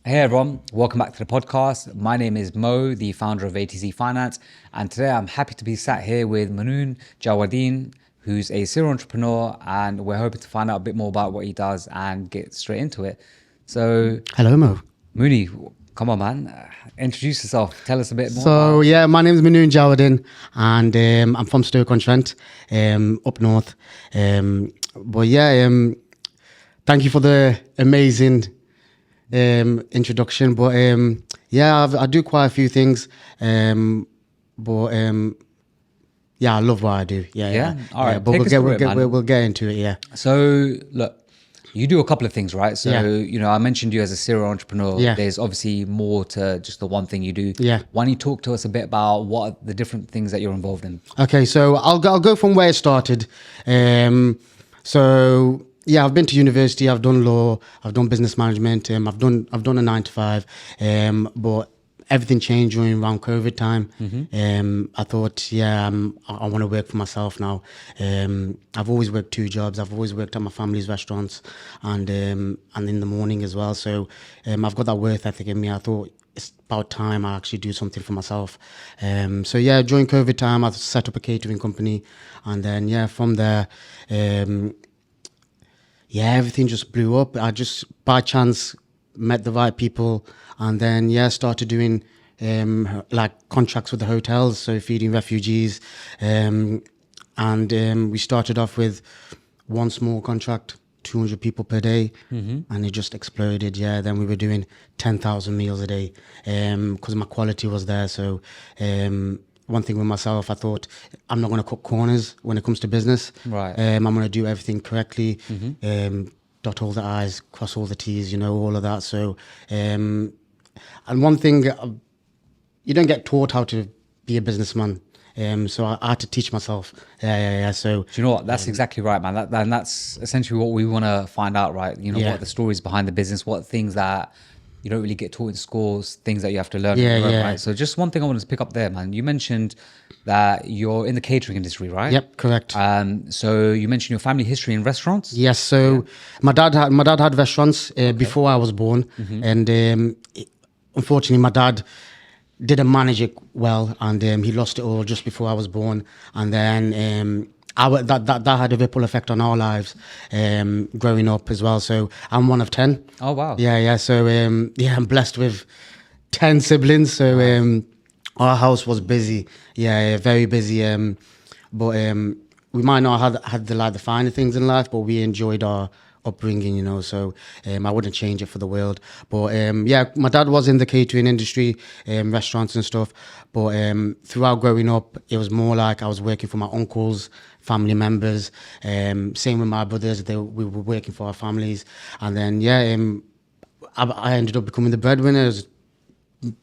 Hey everyone, welcome back to the podcast. My name is Mo, the founder of ATZ Finance, and today I'm happy to be sat here with Mooni Jawadeen, who's a serial entrepreneur, and we're hoping to find out a bit more about what he does and get straight into it. So, Hello, Mo. Mooni, come on, man, introduce yourself. Tell us a bit more. So, my name is Mooni Jawadeen, and I'm from Stoke-on-Trent, up north. Thank you for the amazing introduction. But I do quite a few things. I love what I do. All right. But we'll get into it. Yeah. So, look, you do a couple of things, right? So, Yeah. I mentioned you as a serial entrepreneur. Yeah. There's obviously more to just the one thing you do. Yeah. Why don't you talk to us a bit about what are the different things that you're involved in? Okay, so I'll go from where it started. I've been to university. I've done law. I've done business management. I've done a 9 to 5. But everything changed around COVID time. I thought, I want to work for myself now. I've always worked 2 jobs. I've always worked at my family's restaurants and in the morning as well. So I've got that work ethic in me. I thought it's about time I actually do something for myself. During COVID time, I set up a catering company, and then from there, everything just blew up. I just by chance met the right people, and then started doing contracts with the hotels, so feeding refugees, and we started off with one small contract, 200 people per day, and it just exploded. Then we were doing 10,000 meals a day because my quality was there. So one thing with myself, I thought I'm not going to cut corners when it comes to business. Right. I'm going to do everything correctly, dot all the I's, cross all the T's, all of that. So, and one thing, you don't get taught how to be a businessman. So I had to teach myself. So Do you know what? That's exactly right, man. And that's essentially what we want to find out, right? What are the stories behind the business, what things that you don't really get taught in schools, things that you have to learn, right? So just one thing I wanted to pick up there, man. You mentioned that you're in the catering industry, right? Yep, correct. So you mentioned your family history in restaurants. Yes. So my dad had restaurants before I was born, and unfortunately, my dad didn't manage it well, and he lost it all just before I was born, and then that had a ripple effect on our lives growing up as well. So I'm one of 10. Oh wow. So I'm blessed with 10 siblings. So our house was busy. Very busy. But we might not have had the finer things in life, but we enjoyed our upbringing, so I wouldn't change it for the world. But my dad was in the catering industry, restaurants and stuff, but throughout growing up, it was more like I was working for my uncles, family members, same with my brothers. We were working for our families, and then I ended up becoming the breadwinner. I was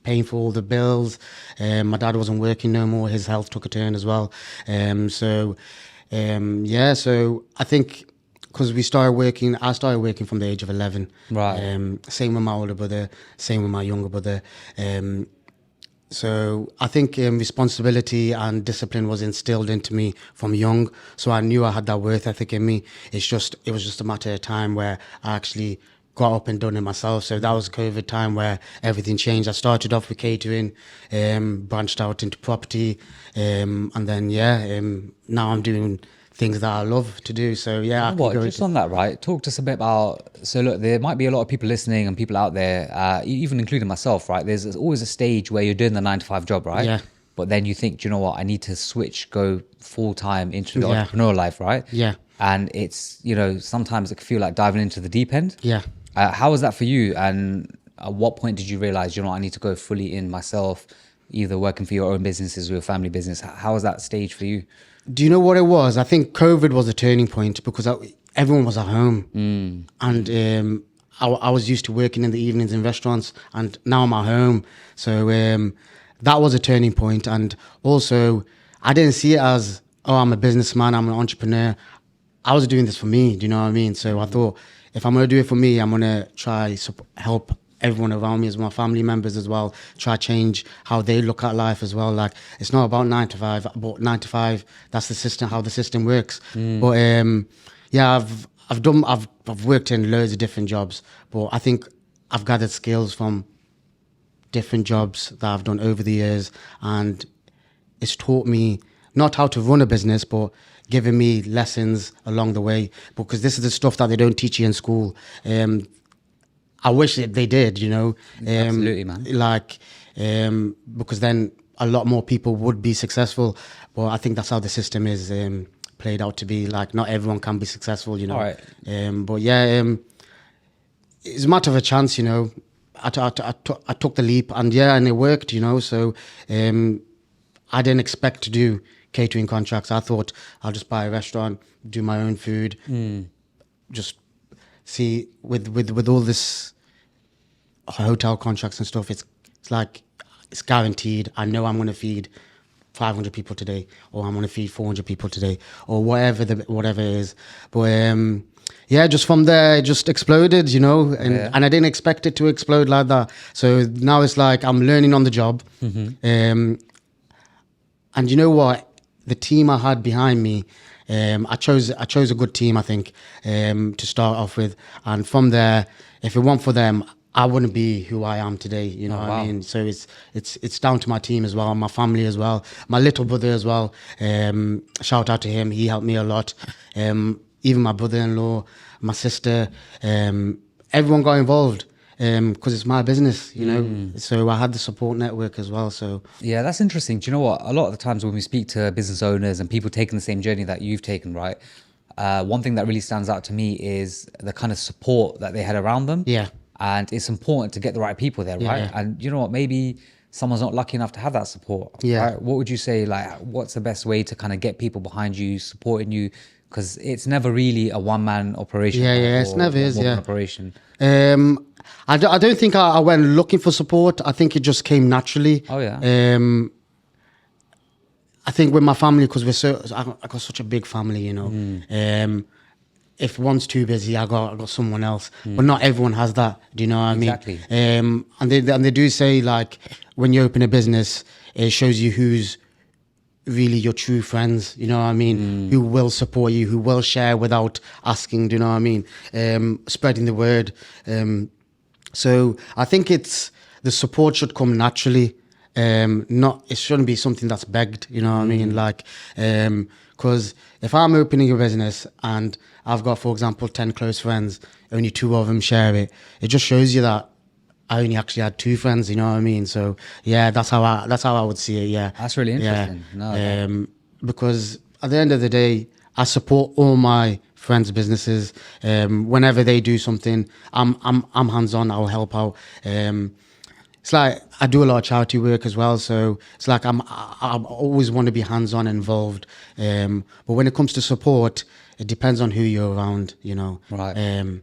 paying for all the bills. My dad wasn't working no more. His health took a turn as well. So I think because I started working from the age of 11. Right. Same with my older brother, same with my younger brother. So I think responsibility and discipline was instilled into me from young. So I knew I had that work ethic in me. It was just a matter of time where I actually got up and done it myself. So that was COVID time where everything changed. I started off with catering, branched out into property, and then now I'm doing things that I love to do. So On that, right? Talk to us a bit about. So look, there might be a lot of people listening and people out there, even including myself, right? There's always a stage where you're doing the 9 to 5 job, right? Yeah. But then you think, do you know what? I need to switch, go full time into the entrepreneurial life, right? Yeah. And it's sometimes it can feel like diving into the deep end. Yeah. How was that for you? And at what point did you realize, I need to go fully in myself, either working for your own businesses or your family business? How was that stage for you? Do you know what it was? I think COVID was a turning point because everyone was at home. And I was used to working in the evenings in restaurants, and now I'm at home. So that was a turning point. And also, I didn't see it as, I'm a businessman, I'm an entrepreneur. I was doing this for me, do you know what I mean? So I thought, if I'm going to do it for me, I'm going to try help everyone around me, as my family members as well, try change how they look at life as well. Like, it's not about 9 to 5, but 9 to 5, that's the system, how the system works. But I've worked in loads of different jobs, but I think I've gathered skills from different jobs that I've done over the years, and it's taught me not how to run a business, but giving me lessons along the way, because this is the stuff that they don't teach you in school. I wish that they did, you know. Absolutely, man. Because then a lot more people would be successful. But I think that's how the system is played out to be. Like, not everyone can be successful, you know. All right. But yeah, it's a matter of a chance, you know. I took the leap, and it worked, you know. So I didn't expect to do catering contracts. I thought I'll just buy a restaurant, do my own food, just see with all this hotel contracts and stuff. It's like it's guaranteed. I know I'm going to feed 500 people today, or I'm going to feed 400 people today, or whatever it is. But just from there, it just exploded, you know, and I didn't expect it to explode like that. So now it's like I'm learning on the job. And you know what? The team I had behind me, I chose a good team, I think, to start off with. And from there, if it weren't for them, I wouldn't be who I am today. You know what I mean? So it's down to my team as well, my family as well, my little brother as well. Shout out to him. He helped me a lot. Even my brother-in-law, my sister, everyone got involved. Because it's my business, you know. So I had the support network as well. So yeah, that's interesting. Do you know what? A lot of the times when we speak to business owners and people taking the same journey that you've taken, right? One thing that really stands out to me is the kind of support that they had around them. Yeah. And it's important to get the right people there, right? Yeah. And you know what? Maybe someone's not lucky enough to have that support. Yeah. Right? What would you say? Like, what's the best way to kind of get people behind you, supporting you? Because it's never really a one-man operation. Yeah, it's never is. Yeah. Operation. I don't think I went looking for support. I think it just came naturally. Oh yeah. I think with my family, because I got such a big family, you know. If one's too busy, I got someone else. But not everyone has that. Do you know what I mean? Exactly. And they do say, like, when you open a business, it shows you who's really your true friends, you know what I mean, who will support you, who will share without asking, do you know what I mean, spreading the word. So I think the support should come naturally, it shouldn't be something that's begged, you know what I mean, like, because if I'm opening a business and I've got, for example, 10 close friends, only 2 of them share it, it just shows you that I only actually had 2 friends, you know what I mean? So yeah, that's how I would see it. Yeah, that's really interesting. Yeah. Because at the end of the day, I support all my friends' businesses. Whenever they do something, I'm hands on. I'll help out. It's like I do a lot of charity work as well, so it's like I always want to be hands on, involved. But when it comes to support, it depends on who you're around, you know. Right.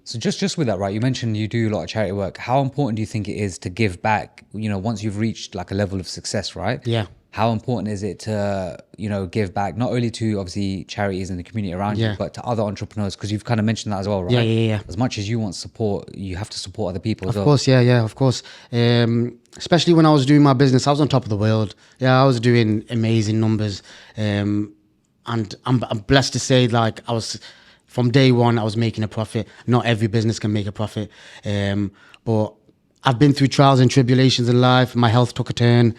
So just with that, right, you mentioned you do a lot of charity work. How important do you think it is to give back, you know, once you've reached like a level of success, right? Yeah. How important is it to, you know, give back not only to obviously charities in the community around you, but to other entrepreneurs? Because you've kind of mentioned that as well, right? Yeah. As much as you want support, you have to support other people as well. Of course, yeah, of course. Especially when I was doing my business, I was on top of the world. Yeah, I was doing amazing numbers. And I'm blessed to say, like, from day one, I was making a profit. Not every business can make a profit. But I've been through trials and tribulations in life. My health took a turn.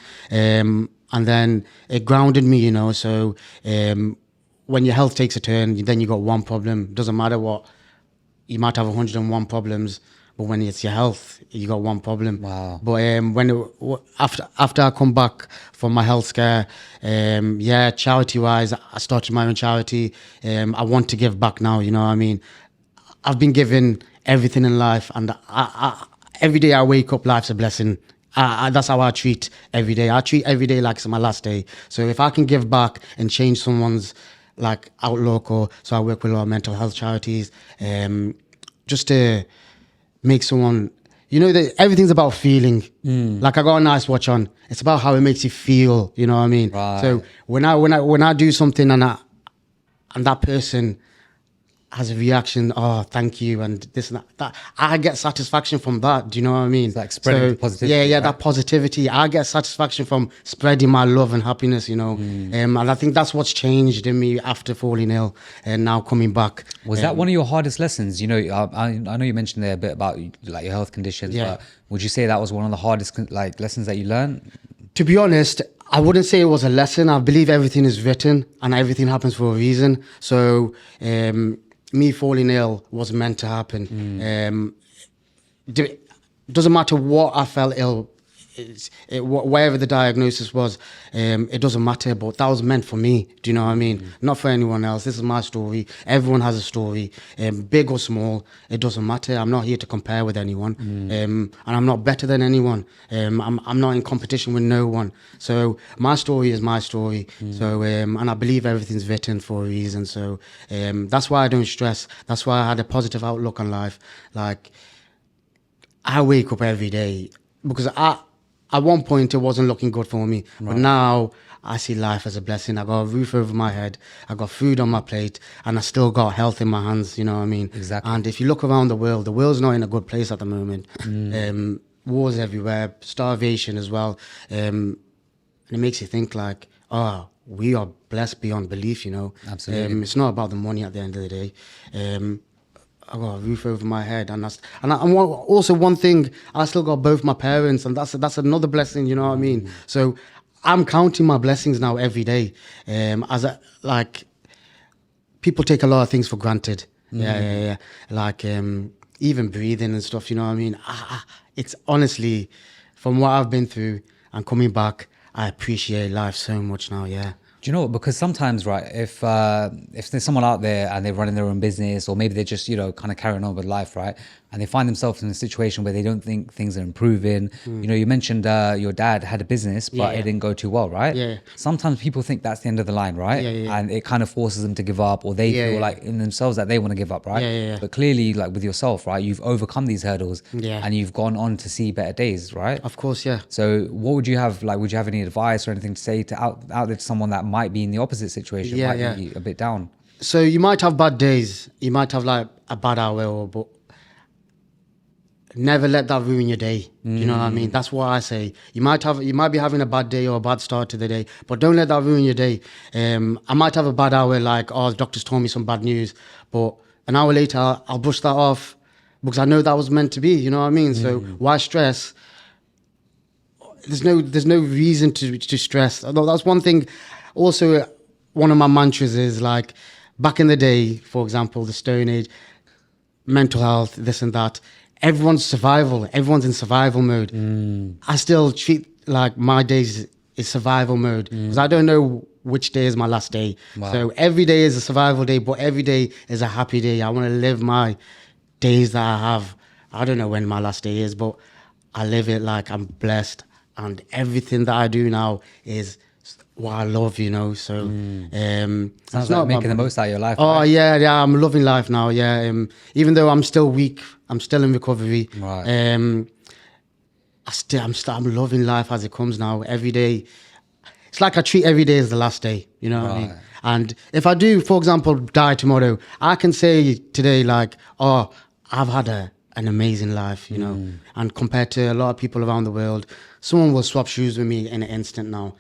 And then it grounded me, you know. So when your health takes a turn, then you got one problem. Doesn't matter what. You might have 101 problems, but when it's your health, you got one problem. Wow. But after I come back from my health scare, charity-wise, I started my own charity. I want to give back now, you know what I mean? I've been given everything in life, and every day I wake up, life's a blessing. That's how I treat every day. I treat every day like it's my last day. So if I can give back and change someone's like outlook, so I work with a lot of mental health charities, just to make someone, you know, that everything's about feeling. Like I got a nice watch on. It's about how it makes you feel. You know what I mean? Right. So when I do something and that person has a reaction, oh, thank you, and this and that I get satisfaction from that. Do you know what I mean? It's like spreading the positivity, Yeah, right? that positivity. I get satisfaction from spreading my love and happiness, and I think that's what's changed in me after falling ill and now coming back. Was that one of your hardest lessons? I know you mentioned there a bit about like your health conditions, Yeah. but would you say that was one of the hardest like lessons that you learned? To be honest, I wouldn't say it was a lesson. I believe everything is written and everything happens for a reason. So me falling ill was meant to happen. Doesn't matter what I felt ill, whatever the diagnosis was, it doesn't matter. But that was meant for me. Do you know what I mean? Not for anyone else. This is my story. Everyone has a story, big or small. It doesn't matter. I'm not here to compare with anyone, and I'm not better than anyone. I'm not in competition with no one. So my story is my story. So and I believe everything's written for a reason. So that's why I don't stress. That's why I had a positive outlook on life. Like, I wake up every day because at one point it wasn't looking good for me, but now I see life as a blessing. I got a roof over my head, I got food on my plate, and I still got health in my hands. You know what I mean? Exactly. And if you look around the world's not in a good place at the moment. Wars everywhere, starvation as well, and it makes you think like, oh, we are blessed beyond belief. Absolutely. It's not about the money at the end of the day. I got a roof over my head, and also one thing, I still got both my parents, and that's another blessing. You know what I mean? So I'm counting my blessings now every day. People take a lot of things for granted. Yeah. Like even breathing and stuff. You know what I mean? It's honestly, from what I've been through and coming back, I appreciate life so much now. Yeah. Do you know what? Because sometimes, right, if there's someone out there and they're running their own business, or maybe they're just, kind of carrying on with life, right, and they find themselves in a situation where they don't think things are improving. You mentioned your dad had a business, but it didn't go too well, right? Yeah. Sometimes people think that's the end of the line, right? Yeah. And it kind of forces them to give up, or they feel yeah. like in themselves that they want to give up, right? Yeah. But clearly, like with yourself, right, you've overcome these hurdles, and you've gone on to see better days, right? Of course, yeah. So what would you have, like, would you have any advice or anything to say to out there to someone that might be in the opposite situation, might be a bit down? So you might have bad days. You might have like a bad hour, but never let that ruin your day. You know what I mean? That's what I say. You might be having a bad day or a bad start to the day, but don't let that ruin your day. I might have a bad hour, like, oh, the doctor's told me some bad news, but an hour later I'll brush that off because I know that was meant to be. You know what I mean? So why stress? There's no reason to stress. Although that's one thing. Also, one of my mantras is like, back in the day, for example, the Stone Age, mental health, this and that. Everyone's in survival mode. I still treat like my days is survival mode because I don't know which day is my last day. Wow. So every day is a survival day, but every day is a happy day. I want to live my days that I have. I don't know when my last day is, but I live it like I'm blessed, and everything that I do now is what I love, so Sounds like making the most out of your life. Oh right? yeah, I'm loving life now. Yeah, even though I'm still weak, I'm still in recovery. Right. I'm loving life as it comes now. Every day, it's like I treat every day as the last day. You know what I mean? And if I do, for example, die tomorrow, I can say today like, oh, I've had an amazing life, And compared to a lot of people around the world, someone will swap shoes with me in an instant now.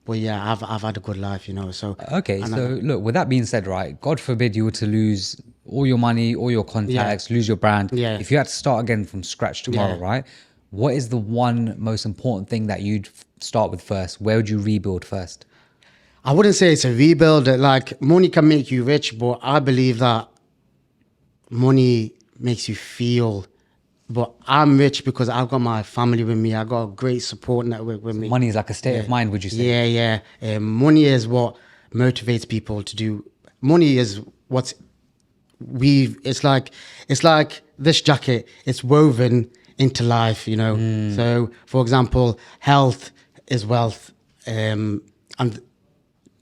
But yeah, I've had a good life, So okay. So look, with that being said, right, God forbid you were to lose all your money, all your contacts, lose your brand. Yeah. If you had to start again from scratch tomorrow, right? What is the one most important thing that you'd start with first? Where would you rebuild first? I wouldn't say it's a rebuild. Like, money can make you rich, but I believe that money makes you feel. But I'm rich because I've got my family with me. I got a great support network with me. Money is like a state of mind, would you say? Yeah. Money is what motivates people to do. Money is it's like this jacket. It's woven into life, So, for example, health is wealth, and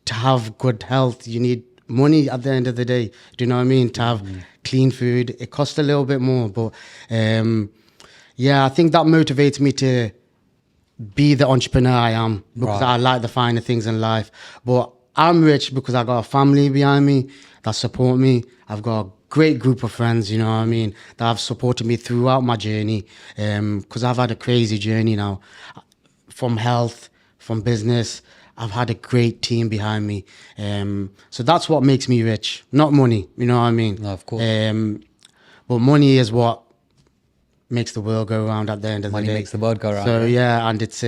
to have good health, you need money at the end of the day. Do you know what I mean? To have clean food, it costs a little bit more, but I think that motivates me to be the entrepreneur I am because I like the finer things in life. But I'm rich because I got a family behind me that support me. I've got a great group of friends, you know what I mean, that have supported me throughout my journey. Because I've had a crazy journey now, from health, from business. I've had a great team behind me. So that's what makes me rich, not money. You know what I mean? No, of course. But money is what makes the world go around at the end of Money the day. makes the world go round. So yeah, and it's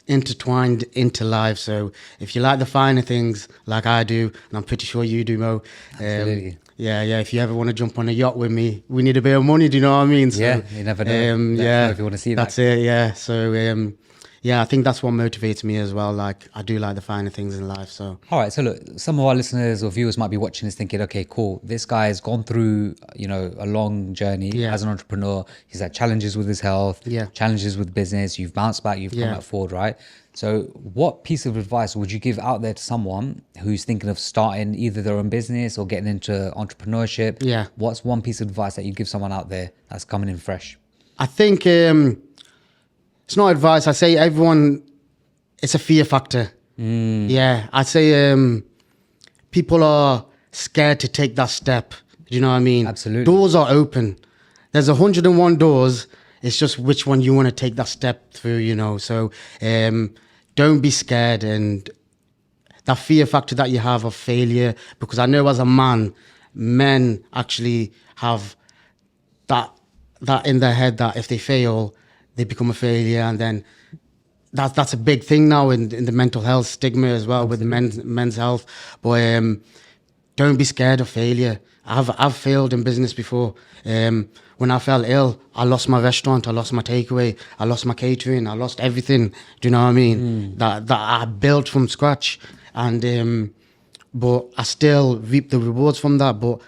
intertwined into life. So if you like the finer things like I do, and I'm pretty sure you do, Mo. Absolutely. Yeah. If you ever want to jump on a yacht with me, we need a bit of money. Do you know what I mean? So, Yeah, you never know. Let us know if you want to see that. that's it. Yeah. So yeah, I think that's what motivates me as well. Like I do like the finer things in life. So All right, so look, some of our listeners or viewers might be watching this thinking, okay, cool, this guy's gone through, a long journey Yeah. as an entrepreneur. He's had challenges with his health, Yeah. challenges with business. You've bounced back, you've come Yeah. back forward, right? So what piece of advice would you give out there to someone who's thinking of starting either their own business or getting into entrepreneurship? Yeah. What's one piece of advice that you give someone out there that's coming in fresh? I think it's not advice. I say everyone, it's a fear factor. Yeah, I say people are scared to take that step. Do you know what I mean? Absolutely. Doors are open. There's 101 doors. It's just which one you want to take that step through, So don't be scared, and that fear factor that you have of failure, because I know as a man, men actually have that in their head that if they fail, they become a failure, and then that's a big thing now in the mental health stigma as well. Absolutely. With men's health. But don't be scared of failure. I've failed in business before. When I fell ill, I lost my restaurant, I lost my takeaway, I lost my catering, I lost everything. Do you know what I mean? That I built from scratch, and but I still reap the rewards from that. But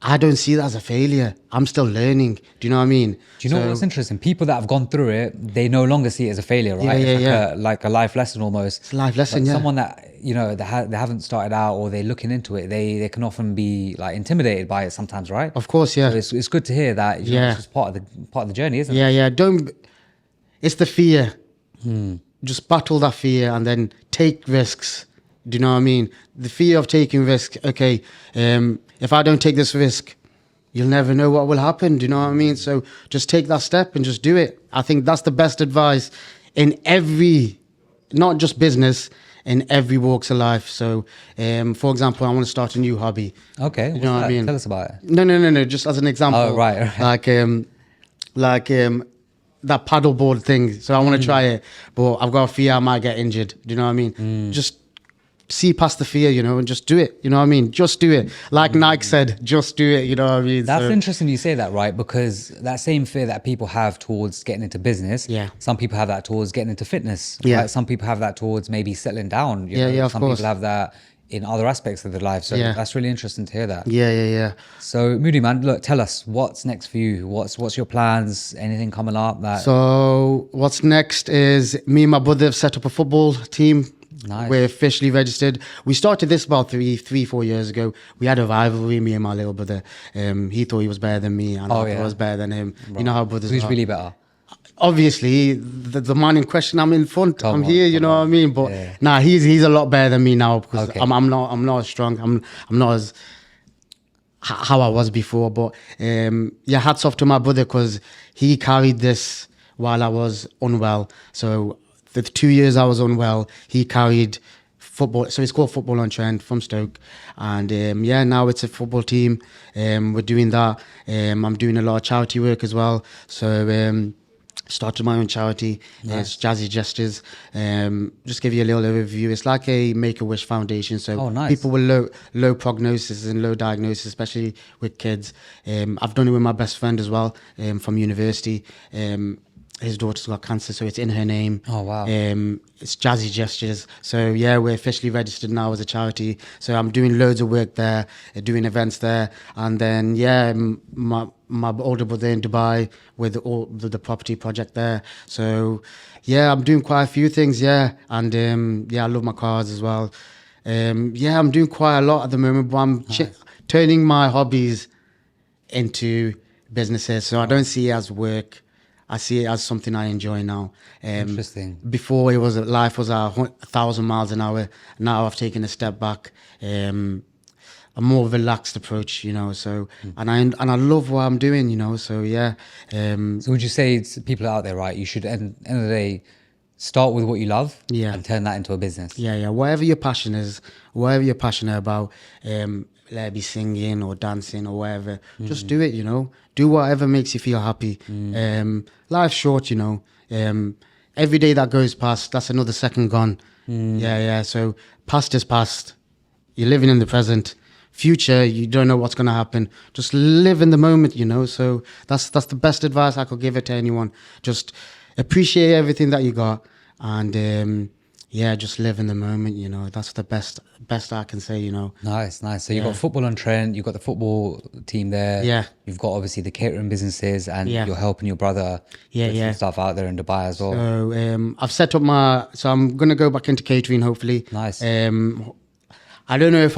I don't see that as a failure. I'm still learning. Do you know what I mean? Do you know what's interesting? People that have gone through it, they no longer see it as a failure, right? It's like a life lesson almost. It's a life lesson, but yeah. Someone that, they haven't started out or they're looking into it, they can often be like intimidated by it sometimes, right? Of course, yeah. So it's good to hear that, it's just part of the journey, isn't it? Yeah. It's the fear. Just battle that fear and then take risks. Do you know what I mean? The fear of taking risks. Okay, if I don't take this risk, you'll never know what will happen. Do you know what I mean? So just take that step and just do it. I think that's the best advice in every, not just business, in every walks of life. So, for example, I want to start a new hobby. Okay, you know what I mean? Tell us about it. No. Just as an example. Oh, right. Like that paddleboard thing. So I want to try it, but I've got a fear I might get injured. Do you know what I mean? Just see past the fear, and just do it. You know what I mean? Just do it. Like Nike said, just do it. You know what I mean? That's interesting you say that, right? Because that same fear that people have towards getting into business, some people have that towards getting into fitness. Yeah. Right? Some people have that towards maybe settling down. Of some course. people have that in other aspects of their life. So that's really interesting to hear that. Yeah. So Mooni, man, look, tell us what's next for you. What's your plans? Anything coming up? So what's next is me and my brother have set up a football team. Nice. We're officially registered. We started this about 4 years ago. We had a rivalry, me and my little brother. He thought he was better than me, and I thought I was better than him. Right. You know how brothers Who's are. really better? Obviously, the man in question, I'm in front. I'm here, you know what I mean? But he's a lot better than me now because I'm not as strong. I'm not as how I was before. But hats off to my brother because he carried this while I was unwell. So the 2 years I was unwell, he carried football. So it's called Football on Trend from Stoke. And now it's a football team. We're doing that. I'm doing a lot of charity work as well. So started my own charity. It's Jazzy Gestures. Just give you a little overview. It's like a Make-A-Wish Foundation. So people with low prognosis and low diagnosis, especially with kids. I've done it with my best friend as well from university. His daughter's got cancer, so it's in her name. Oh, wow. It's Jazzy Gestures. So, we're officially registered now as a charity. So I'm doing loads of work there, doing events there. And then, my older brother in Dubai with all the property project there. So, I'm doing quite a few things, And, I love my cars as well. I'm doing quite a lot at the moment, but I'm turning my hobbies into businesses. So I don't see it as work. I see it as something I enjoy now. Interesting. Before life was 1,000 miles an hour. Now I've taken a step back. A more relaxed approach, So and I love what I'm doing, So yeah. So would you say to people out there, right? You should end of the day start with what you love, Yeah. and turn that into a business. Yeah. Whatever your passion is, whatever you're passionate about, let it be singing or dancing or whatever, just do it, Do whatever makes you feel happy. Life's short, Every day that goes past, that's another second gone. Yeah. So past is past. You're living in the present. Future, you don't know what's going to happen. Just live in the moment, So that's the best advice I could give it to anyone. Just appreciate everything that you got, and just live in the moment. That's the best I can say. Nice. So you've got football on Trent. You've got the football team there. Yeah. You've got obviously the catering businesses, and Yeah. you're helping your brother with some stuff out there in Dubai as well. So I've set up so I'm going to go back into catering hopefully. Nice. I don't know if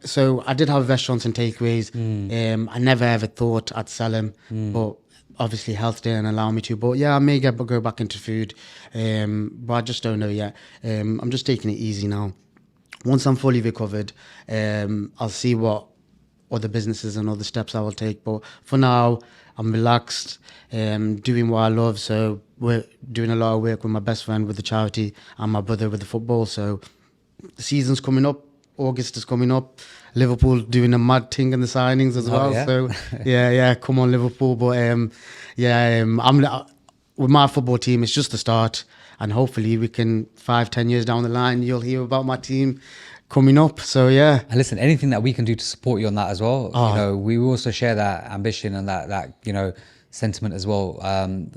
so I did have restaurants and takeaways. I never ever thought I'd sell them, but obviously health didn't allow me to. But yeah, I may go back into food, but I just don't know yet. I'm just taking it easy now. Once I'm fully recovered, I'll see what other businesses and other steps I will take. But for now, I'm relaxed, doing what I love. So we're doing a lot of work with my best friend with the charity and my brother with the football. So the season's coming up. August is coming up. Liverpool doing a mad thing in the signings as well. Yeah? So yeah, come on Liverpool. But I'm with my football team. It's just the start, and hopefully we can 5-10 years down the line, you'll hear about my team coming up. So yeah. And listen, anything that we can do to support you on that as well. We also share that ambition and that sentiment as well.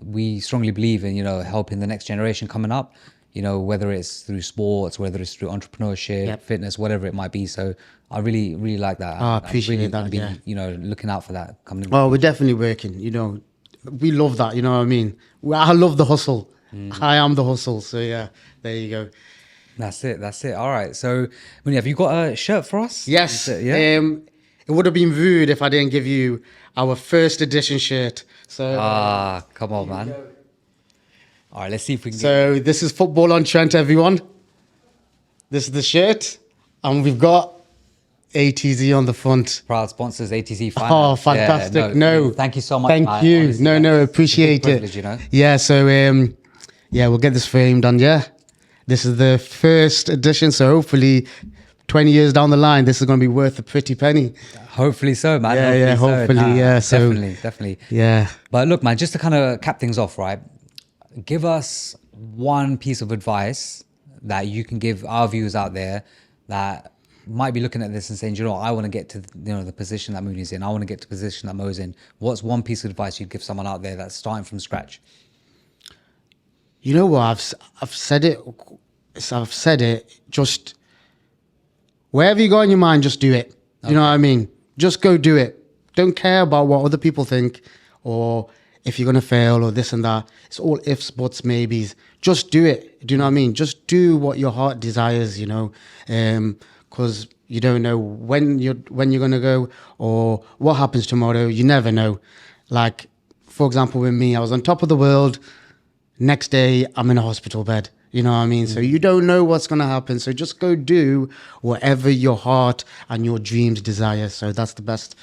We strongly believe in helping the next generation coming up. Whether it's through sports, whether it's through entrepreneurship, fitness, whatever it might be. So I really, really like that. I appreciate that. Looking out for that coming in. Oh, we're definitely working. We love that. You know what I mean? I love the hustle. I am the hustle. So yeah, there you go. That's it. All right. So, Mooni, have you got a shirt for us? Yes. Yeah. It would have been rude if I didn't give you our first edition shirt. So. Come on, man. All right, let's see if we can So this is Football on Trent, everyone. This is the shirt. And we've got ATZ on the front. Proud sponsors, ATZ Finance. Oh, fantastic. No, thank you so much. Thank you. Honestly, appreciate it. Yeah, so we'll get this framed, and this is the first edition. So hopefully 20 years down the line, this is going to be worth a pretty penny. Hopefully so, man. Hopefully. So, definitely. Yeah. But look, man, just to kind of cap things off, right? Give us one piece of advice that you can give our viewers out there that might be looking at this and saying, I want to get to the position that Mooni's in. I want to get to the position that Mo's in. What's one piece of advice you'd give someone out there that's starting from scratch? You know what? I've said it. Just wherever you go in your mind, just do it. You know what I mean? Just go do it. Don't care about what other people think or if you're going to fail or this and that. It's all ifs, buts, maybes. Just do it. Do you know what I mean? Just do what your heart desires, because you don't know when you're going to go or what happens tomorrow. You never know. Like, for example, with me, I was on top of the world. Next day, I'm in a hospital bed. You know what I mean? So you don't know what's going to happen. So just go do whatever your heart and your dreams desire. So that's the best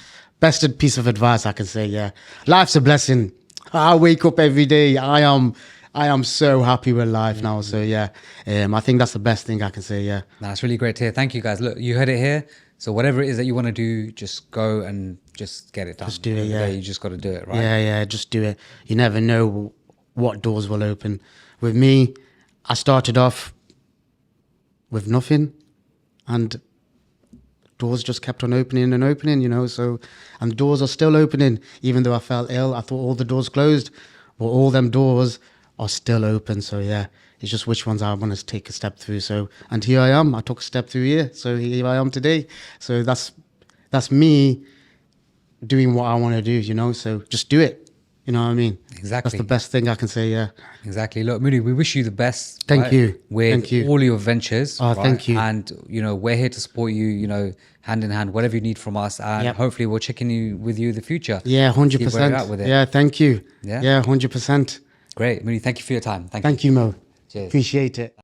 piece of advice I can say. Yeah. Life's a blessing. I wake up every day. I am so happy with life now. So yeah, I think that's the best thing I can say. Yeah. That's really great to hear. Thank you, guys. Look, you heard it here. So whatever it is that you want to do, just go and just get it done. Just do it. Yeah. You just got to do it, right? Yeah. Just do it. You never know what doors will open. With me, I started off with nothing, and doors just kept on opening and opening, so, and doors are still opening, even though I felt ill. I thought all the doors closed, but all them doors are still open. So yeah, it's just which ones I want to take a step through. So, and here I am. I took a step through here. So here I am today. So that's me doing what I want to do, so just do it. You know what I mean? Exactly. That's the best thing I can say, yeah. Exactly. Look, Mooni, we wish you the best. Thank you. With all your ventures. Oh, thank you. And, we're here to support you, hand in hand, whatever you need from us. And hopefully we'll check in with you in the future. Yeah, 100%. See where you're at with it. Yeah, thank you. Yeah? Yeah, 100%. Great. Mooni, thank you for your time. Thank you, Mo. Cheers. Appreciate it.